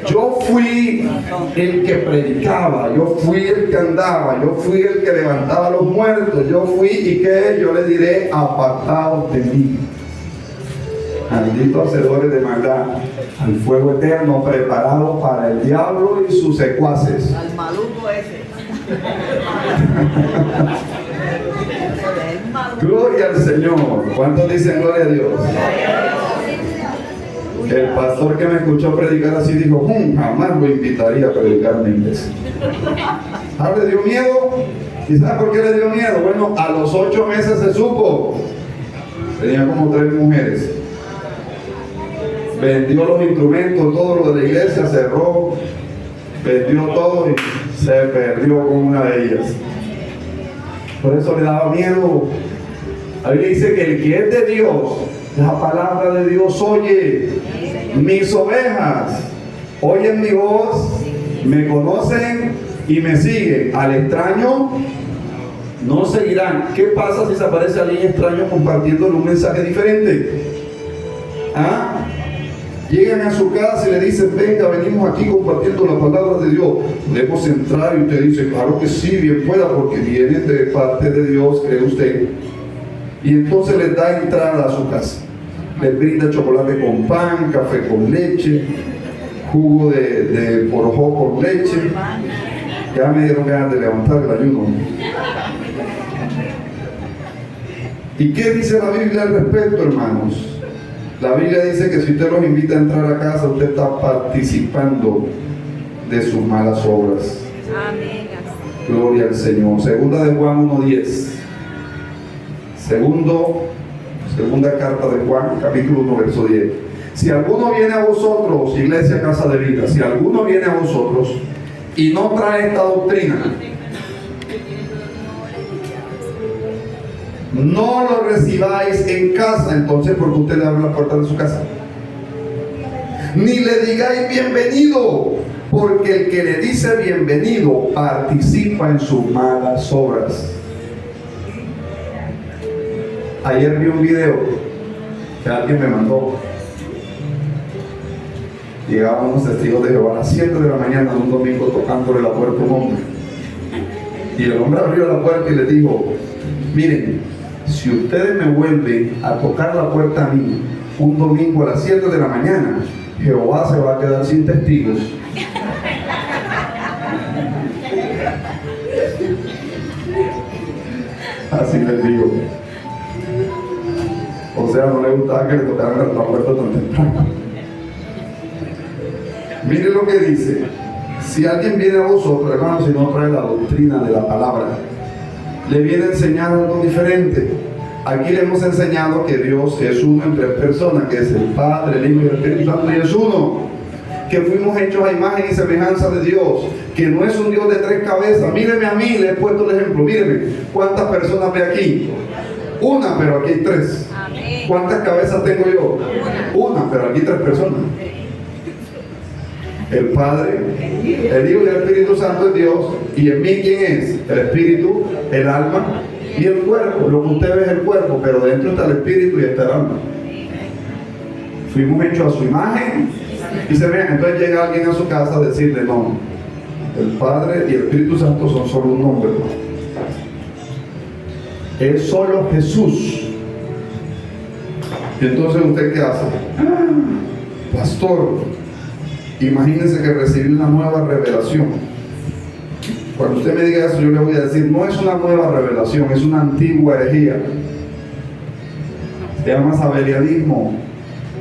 Yo fui el que predicaba, yo fui el que andaba, yo fui el que levantaba a los muertos, yo fui y que yo le diré, apartados de mí, malditos hacedores de maldad, al fuego eterno preparado para el diablo y sus secuaces. Al maluco ese. Gloria al Señor. ¿Cuántos dicen gloria a Dios? El pastor que me escuchó predicar así dijo, jamás lo invitaría a predicar en la iglesia. ¿Le dio miedo? ¿Y sabe por qué le dio miedo? Bueno, a los 8 meses se supo. Tenía como 3 mujeres. Vendió los instrumentos, todo lo de la iglesia, cerró, vendió todo y se perdió con una de ellas. Por eso le daba miedo. La Biblia dice que el que es de Dios, la palabra de Dios oye. Mis ovejas oyen mi voz, me conocen y me siguen. Al extraño no seguirán. ¿Qué pasa si se aparece alguien extraño compartiéndole un mensaje diferente? Llegan a su casa y le dicen, venga, venimos aquí compartiendo la palabra de Dios. Podemos entrar y usted dice, claro que sí, bien pueda, porque viene de parte de Dios, cree usted. Y entonces les da entrada a su casa. Les brinda chocolate con pan, café con leche, jugo de porojó con leche. Ya me dieron ganas de levantar el ayuno. ¿Y qué dice la Biblia al respecto, hermanos? La Biblia dice que si usted los invita a entrar a casa, usted está participando de sus malas obras. Amén. Gloria al Señor. Segunda de Juan 1:10. Segunda carta de Juan, capítulo 1, verso 10. Si alguno viene a vosotros, iglesia, casa de vida, si alguno viene a vosotros y no trae esta doctrina, no lo recibáis en casa. Entonces, ¿por qué usted le abre la puerta de su casa? Ni le digáis bienvenido, porque el que le dice bienvenido participa en sus malas obras. Ayer vi un video que alguien me mandó. Llegaban unos testigos de Jehová a las 7 de la mañana de un domingo tocándole la puerta a un hombre. Y el hombre abrió la puerta y le dijo: miren, si ustedes me vuelven a tocar la puerta a mí un domingo a las 7 de la mañana, Jehová se va a quedar sin testigos. Así les digo. O sea, no le gustaba que le tocaran la puerta tan temprano. Mire lo que dice: si alguien viene a vosotros, hermanos, y no trae la doctrina de la palabra, le viene a enseñar algo diferente. Aquí le hemos enseñado que Dios es uno en tres personas, que es el Padre, el Hijo y el Espíritu Santo, y es uno. Que fuimos hechos a imagen y semejanza de Dios, que no es un Dios de tres cabezas. Míreme a mí, le he puesto el ejemplo. Míreme, ¿cuántas personas ve aquí? Una, pero aquí hay tres. Amén. ¿Cuántas cabezas tengo yo? Una, pero aquí tres personas. El Padre, el Hijo y el Espíritu Santo es Dios. ¿Y en mí quién es? El Espíritu, el alma y el cuerpo. Lo que usted ve es el cuerpo, pero dentro está el Espíritu y está el alma. Fuimos hechos a su imagen y se vean. Entonces llega alguien a su casa a decirle: no, el Padre y el Espíritu Santo son solo un nombre. Es solo Jesús. Y entonces usted, ¿qué hace? Pastor, imagínense que recibí una nueva revelación. Cuando usted me diga eso, yo le voy a decir: no es una nueva revelación, es una antigua herejía. Se llama sabelianismo,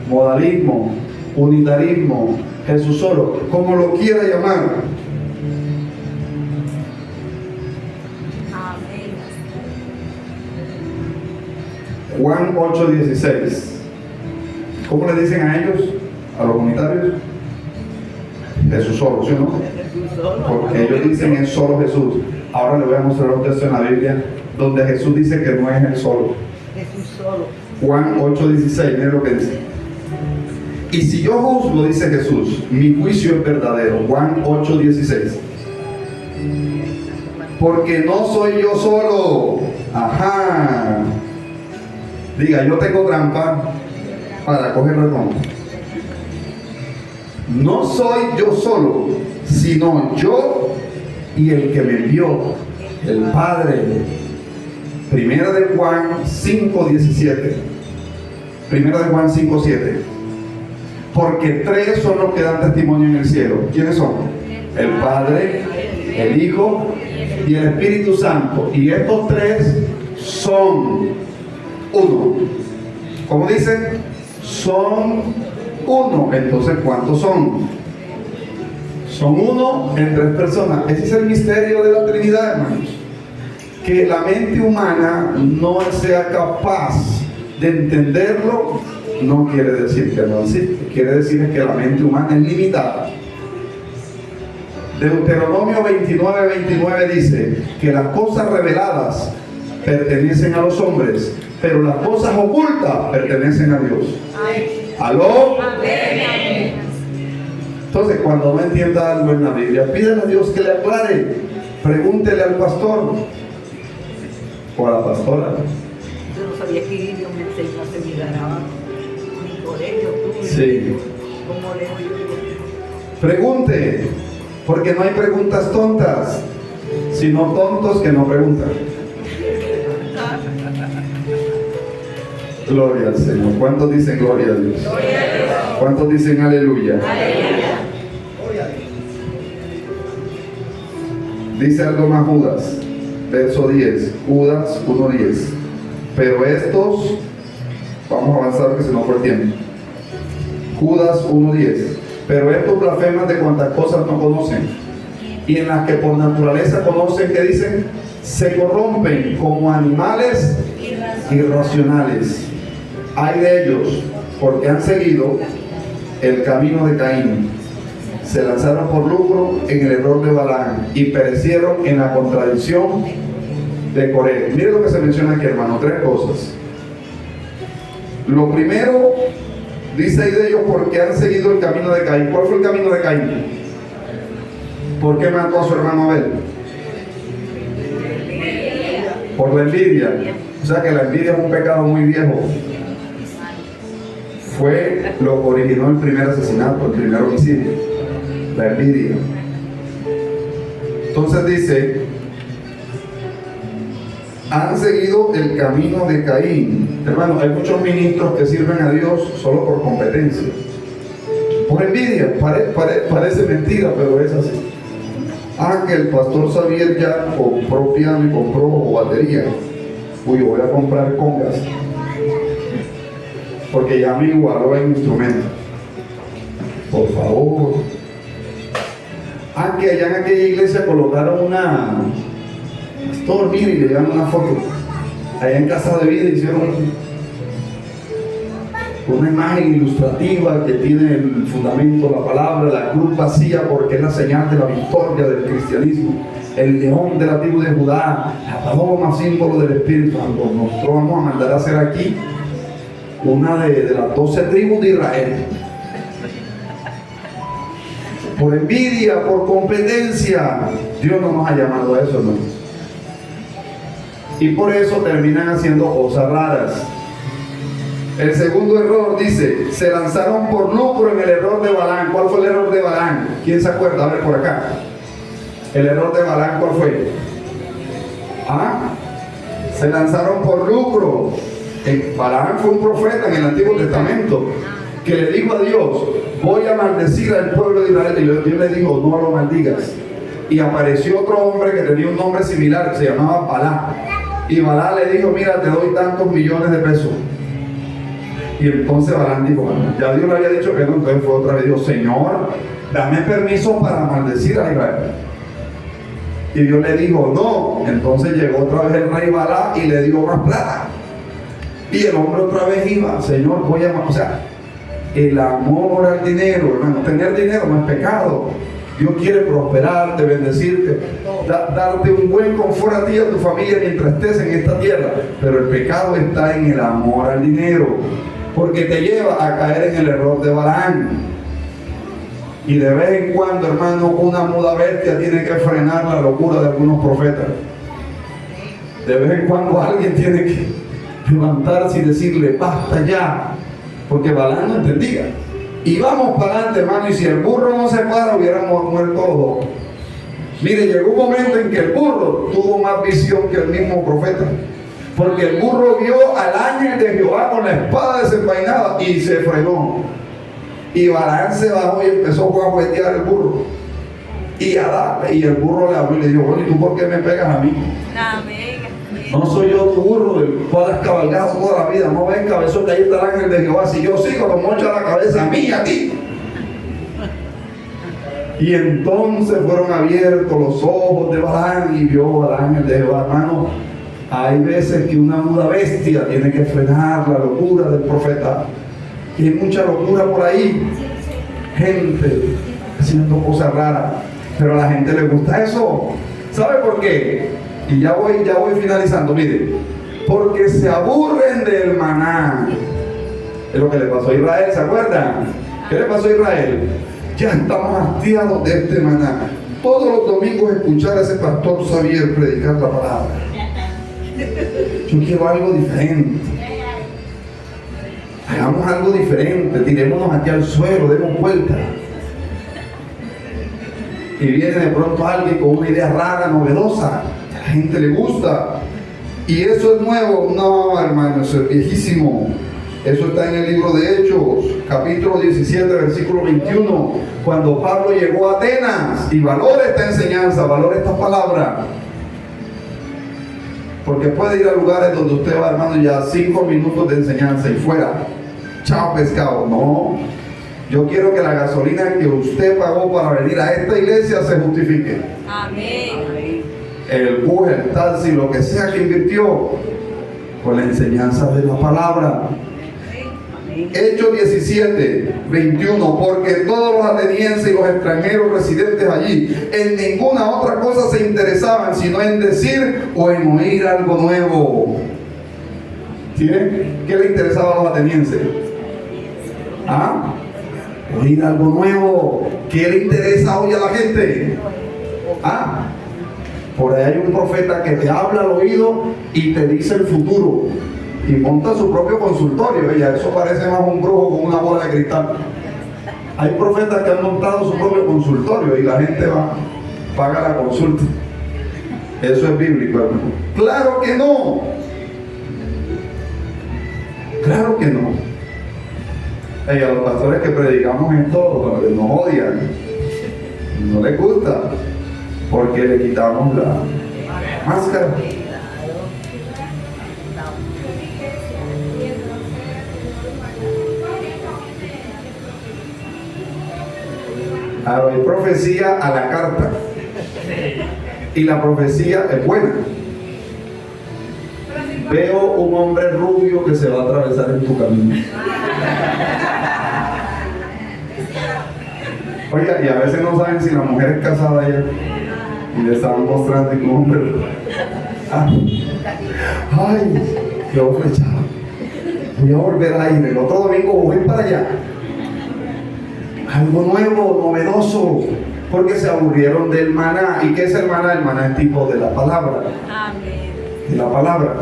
modalismo, unitarismo, Jesús solo, como lo quiera llamar. Amén. Juan 8:16. ¿Cómo le dicen a ellos, a los unitarios? Jesús solo, ¿sí o no? Porque ellos dicen es solo Jesús. Ahora le voy a mostrar un texto en la Biblia donde Jesús dice que no es él solo. Jesús solo. Juan 8:16, miren lo que dice. Y si yo juzgo, dice Jesús, mi juicio es verdadero. Juan 8:16. Porque no soy yo solo. Ajá. Diga, yo tengo trampa para coger ratón. No soy yo solo, sino yo y el que me envió, el Padre. Primera de Juan 5:17. Primera de Juan 5:7. Porque tres son los que dan testimonio en el cielo. ¿Quiénes son? El Padre, el Hijo y el Espíritu Santo. Y estos tres son uno. ¿Cómo dice? Son uno. Entonces, ¿cuántos son? Son uno en tres personas. Ese es el misterio de la Trinidad, hermanos. Que la mente humana no sea capaz de entenderlo no quiere decir que no existe. Quiere decir que la mente humana es limitada. Deuteronomio 29:29 dice que las cosas reveladas pertenecen a los hombres, pero las cosas ocultas pertenecen a Dios. ¿Aló? Amén. Entonces, cuando no entienda algo en la Biblia, pídale a Dios que le aclare. Pregúntele al pastor o a la pastora. Yo no sabía que Dios me enseñó a seminar a mi colegio. Sí. ¿Cómo leo yo? Pregunte, porque no hay preguntas tontas, sino tontos que no preguntan. Gloria al Señor. ¿Cuántos dicen gloria a Dios? ¿Cuántos dicen aleluya? Dice algo más Judas, verso 10, Judas 1:10. Pero estos, vamos a avanzar que se nos fue el tiempo. Judas 1:10. Pero estos blasfeman de cuantas cosas no conocen, y en las que por naturaleza conocen, que dicen, se corrompen como animales irracionales. Hay de ellos, porque han seguido el camino de Caín. Se lanzaron por lucro en el error de Balaam y perecieron en la contradicción de Coré. Mire lo que se menciona aquí, hermano, 3 cosas. Lo primero, dice ahí de ellos, porque han seguido el camino de Caín. ¿Cuál fue el camino de Caín? ¿Por qué mató a su hermano Abel? Por la envidia. O sea que la envidia es un pecado muy viejo. Fue lo que originó el primer asesinato, el primer homicidio, la envidia. Entonces dice, han seguido el camino de Caín. Hermano, hay muchos ministros que sirven a Dios solo por competencia, por envidia. Parece mentira, pero es así. Que el pastor Xavier ya compró piano y compró batería. Uy, yo voy a comprar congas, porque ya me igualó el instrumento. Por favor. Que allá en aquella iglesia colocaron una... Pastor, mire, y le llevan una foto. Allá en Casa de Vida hicieron una imagen ilustrativa que tiene el fundamento, la palabra, la cruz vacía, porque es la señal de la victoria del cristianismo. El león de la tribu de Judá, la paloma, símbolo del Espíritu Santo. Nosotros vamos a mandar a hacer aquí una de las 12 tribus de Israel. Por envidia, por competencia. Dios no nos ha llamado a eso, hermanos. Y por eso terminan haciendo cosas raras. El segundo error dice, se lanzaron por lucro en el error de Balaam. ¿Cuál fue el error de Balaam? ¿Quién se acuerda? A ver por acá. El error de Balaam, ¿cuál fue? Se lanzaron por lucro. Balaam fue un profeta en el Antiguo Testamento que le dijo a Dios, voy a maldecir al pueblo de Israel. Y Dios le dijo, no lo maldigas. Y apareció otro hombre que tenía un nombre similar, que se llamaba Balaam. Y Balaam le dijo, mira, te doy tantos millones de pesos. Y entonces Balaam dijo, ya Dios le había dicho que no. Entonces fue otra vez, dijo, Señor, dame permiso para maldecir a Israel. Y Dios le dijo, no. Entonces llegó otra vez el rey Balaam y le dio más plata. Y el hombre otra vez iba, Señor, voy a... O sea, el amor al dinero, hermano, tener dinero no es pecado. Dios quiere prosperarte, bendecirte, darte un buen confort a ti y a tu familia mientras estés en esta tierra. Pero el pecado está en el amor al dinero, porque te lleva a caer en el error de Balaam. Y de vez en cuando, hermano, una muda bestia tiene que frenar la locura de algunos profetas. De vez en cuando alguien tiene que levantarse y decirle, basta ya, porque Balaam no entendía. Y vamos para adelante, hermano, y si el burro no se para, hubiéramos muerto los dos. Mire, llegó un momento en que el burro tuvo más visión que el mismo profeta, porque el burro vio al ángel de Jehová con la espada desenvainada y se frenó. Y Balaam se bajó y empezó a juguetear el burro y a darle, y el burro le habló y le dijo, bueno, ¿y tú por qué me pegas a mí? Amén. No soy yo tu burro, el cual has cabalgado toda la vida. No ves, cabezón, que ahí está el ángel de Jehová. Si yo sigo, lo mocha la cabeza a mí y a ti. Y entonces fueron abiertos los ojos de Balaam y vio al ángel de Jehová. Hermano, hay veces que una muda bestia tiene que frenar la locura del profeta. Y hay mucha locura por ahí. Gente haciendo cosas raras. Pero a la gente le gusta eso. ¿Sabe por qué? Y ya voy finalizando, mire, porque se aburren del maná. Es lo que le pasó a Israel, ¿se acuerdan? ¿Qué le pasó a Israel? Ya estamos hastiados de este maná. Todos los domingos escuchar a ese pastor Xavier predicar la palabra. Yo quiero algo diferente. Hagamos algo diferente, tirémonos aquí al suelo, demos vuelta. Y viene de pronto alguien con una idea rara, novedosa. A la gente le gusta y eso es nuevo. No, hermano, eso es viejísimo. Eso está en el libro de Hechos, capítulo 17, versículo 21. Cuando Pablo llegó a Atenas y valora esta enseñanza, valora esta palabra. Porque puede ir a lugares donde usted va, hermano, ya 5 minutos de enseñanza y fuera. Chao pescado. No. Yo quiero que la gasolina que usted pagó para venir a esta iglesia se justifique. Amén. El bus, el taxi, lo que sea que invirtió, con la enseñanza de la palabra. Hechos 17, 21, porque todos los atenienses y los extranjeros residentes allí en ninguna otra cosa se interesaban sino en decir o en oír algo nuevo. ¿Sí? ¿Qué le interesaba a los atenienses? ¿Ah? Oír algo nuevo. ¿Qué le interesa hoy a la gente? ¿Ah? Por ahí hay un profeta que te habla al oído y te dice el futuro. Y monta su propio consultorio. Y eso parece más un brujo con una bola de cristal. Hay profetas que han montado su propio consultorio y la gente va, paga la consulta. Eso es bíblico, hermano. Claro que no. Claro que no. A los pastores que predicamos esto nos odian. No les gusta. Porque le quitamos la máscara. Ahora hay profecía a la carta. Y la profecía es buena. Veo un hombre rubio que se va a atravesar en tu camino. Oiga, y a veces no saben si la mujer es casada ya. Y le estaban mostrando y como hombre. Ay, qué flechada. Voy a volver al aire. El otro domingo voy para allá. Algo nuevo, novedoso. Porque se aburrieron del maná. ¿Y qué es el maná? El maná es tipo de la palabra. Amén. De la palabra.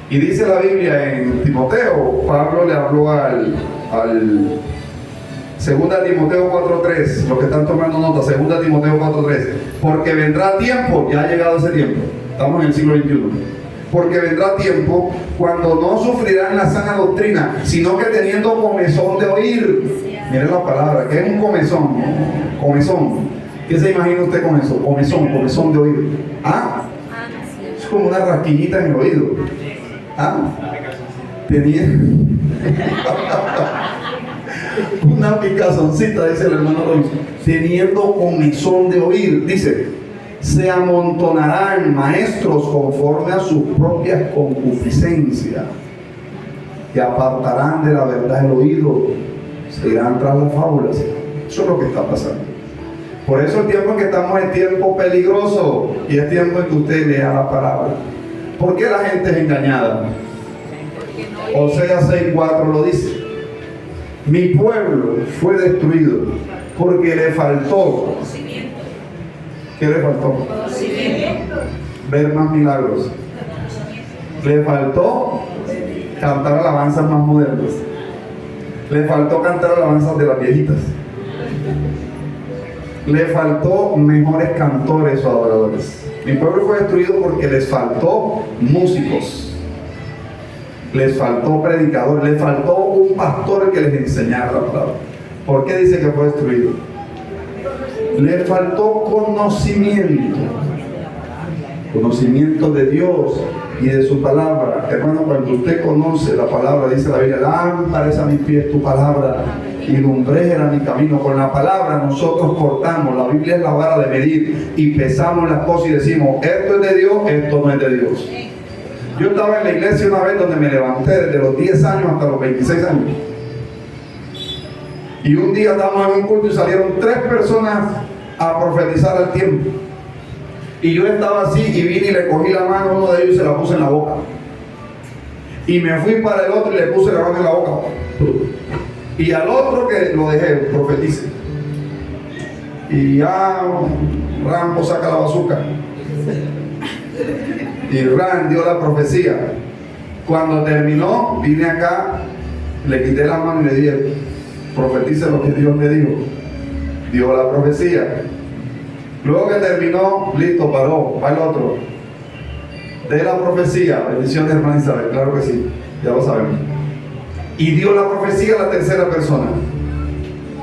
Y dice la Biblia en Timoteo, Pablo le habló al 2 Timoteo 4:3, los que están tomando nota, 2 Timoteo 4:3, porque vendrá tiempo, ya ha llegado ese tiempo, estamos en el siglo XXI, porque vendrá tiempo cuando no sufrirán la sana doctrina, sino que teniendo comezón de oír. Miren la palabra, ¿qué es un comezón? Comezón. ¿Qué se imagina usted con eso? Comezón de oír. ¿Ah? Es como una rasquiñita en el oído. ¿Ah? Tenía una picazoncita, dice el hermano Luis, teniendo comezón de oír, dice, se amontonarán maestros conforme a sus propias concupiscencias y apartarán de la verdad el oído, se irán tras las fábulas. Eso es lo que está pasando. Por eso el tiempo en que estamos es tiempo peligroso y es tiempo en que usted lea la palabra. ¿Por qué la gente es engañada? Oseas 6:4 lo dice. Mi pueblo fue destruido porque le faltó. ¿Qué le faltó? Ver más milagros. Le faltó cantar alabanzas más modernas. Le faltó cantar alabanzas de las viejitas. Le faltó mejores cantores o adoradores. Mi pueblo fue destruido porque les faltó músicos, les faltó predicadores, les faltó un pastor que les enseñara la palabra. ¿Por qué dice que fue destruido? Le faltó conocimiento de Dios y de su palabra. Hermano, cuando usted conoce la palabra, dice la Biblia, lámpara es a mis pies tu palabra y lumbrera mi camino. Con la palabra nosotros cortamos, la Biblia es la vara de medir y pesamos las cosas y decimos, esto es de Dios, esto no es de Dios. Yo estaba en la iglesia una vez donde me levanté desde los 10 años hasta los 26 años. Y un día estábamos en un culto y salieron 3 personas a profetizar al tiempo. Y yo estaba así y vine y le cogí la mano a uno de ellos y se la puse en la boca. Y me fui para el otro y le puse la mano en la boca. Y al otro que lo dejé, profetice. Y ya Rambo saca la bazuca. Y Ram dio la profecía. Cuando terminó, vine acá, le quité la mano y le dije, profetice lo que Dios me dijo. Dio la profecía. Luego que terminó, listo, paró, va el otro. De la profecía, bendiciones hermana Isabel, claro que sí, ya lo sabemos. y dio la profecía a la tercera persona.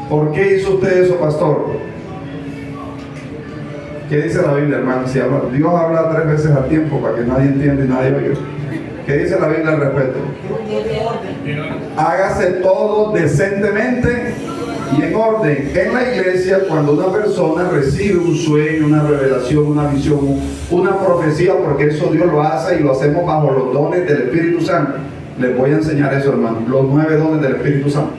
¿Por qué hizo usted eso, pastor? ¿Qué dice la Biblia, hermano? Si Dios habla 3 veces al tiempo para que nadie entienda y nadie oiga. ¿Qué dice la Biblia al respecto? Hágase todo decentemente y en orden. En la iglesia, cuando una persona recibe un sueño, una revelación, una visión, una profecía, porque eso Dios lo hace y lo hacemos bajo los dones del Espíritu Santo. Les voy a enseñar eso, hermano. Los 9 dones del Espíritu Santo.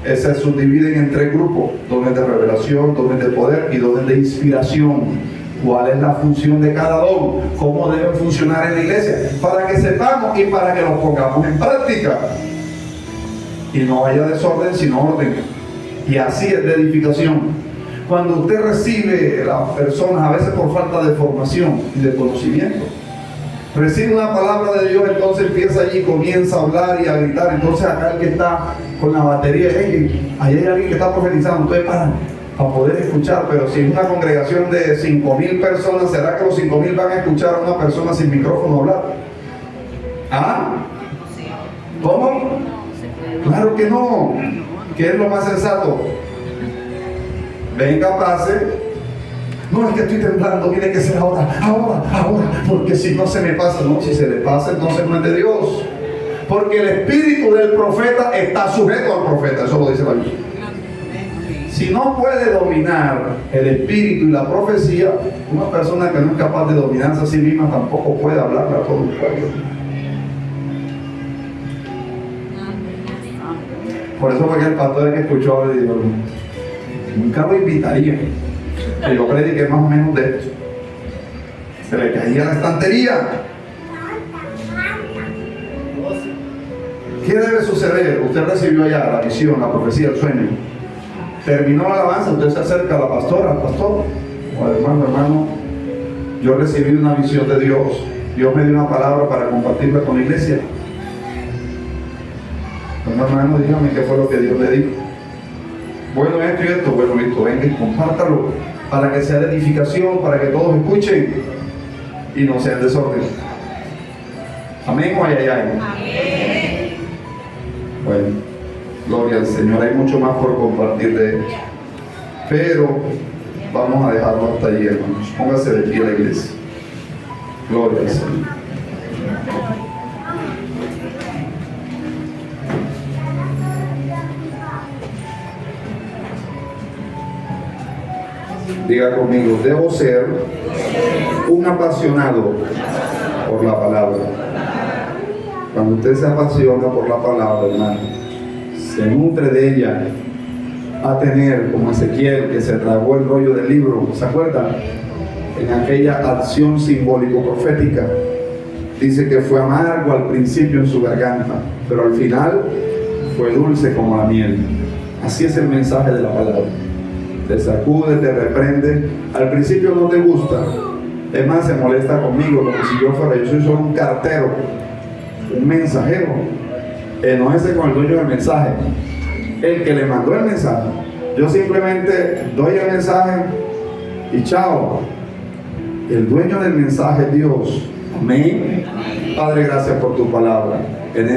Se subdividen en 3 grupos: dones de revelación, dones de poder y dones de inspiración. ¿Cuál es la función de cada don? ¿Cómo deben funcionar en la iglesia? Para que sepamos y para que los pongamos en práctica. Y no haya desorden, sino orden. Y así es de edificación. Cuando usted recibe las personas, a veces por falta de formación y de conocimiento, recibe una palabra de Dios, entonces empieza allí, comienza a hablar y a gritar. Entonces acá el que está con la batería, ahí hay alguien que está profetizando, entonces para poder escuchar. Pero si es una congregación de 5,000 personas, ¿será que los 5,000 van a escuchar a una persona sin micrófono hablar? ¿Ah? ¿Cómo? Claro que no. ¿Qué es lo más sensato? Venga, pase. No, es que estoy temblando, tiene que ser ahora, porque si no se me pasa. No, si se le pasa, entonces no es de Dios. Porque el espíritu del profeta está sujeto al profeta, eso lo dice la Biblia. Si no puede dominar el espíritu y la profecía, una persona que no es capaz de dominarse a sí misma tampoco puede hablarle a todo el pueblo. Por eso fue que el pastor que escuchó le dijo: nunca lo invitaría. Y yo prediqué más o menos de esto. Se le caía la estantería. ¿Qué debe suceder? Usted recibió ya la visión, la profecía, el sueño. Terminó la alabanza, usted se acerca a la pastora, al pastor, o al hermano, yo recibí una visión de Dios. Dios me dio una palabra para compartirla con la iglesia. Hermano, dígame qué fue lo que Dios le dijo. Bueno, esto y esto, bueno, listo, venga y compártalo, para que sea de edificación, para que todos escuchen y no sea en desorden. Amén o ay, ay, ay. Amén. Bueno, gloria al Señor. Hay mucho más por compartir de esto, pero vamos a dejarlo hasta allí, hermanos. Póngase de pie la iglesia. Gloria al Señor. Diga conmigo: debo ser un apasionado por la palabra. Cuando usted se apasiona por la palabra, hermano, se nutre de ella, a tener como Ezequiel, que se tragó el rollo del libro, ¿se acuerdan? En aquella acción simbólico-profética, dice que fue amargo al principio en su garganta, pero al final fue dulce como la miel. Así es el mensaje de la palabra. Te sacude, te reprende. Al principio no te gusta, es más, se molesta conmigo, como si yo soy solo un cartero, un mensajero. No ese con el dueño del mensaje, el que le mandó el mensaje. Yo simplemente doy el mensaje y chao. El dueño del mensaje es Dios. Amén. Padre, gracias por tu palabra. En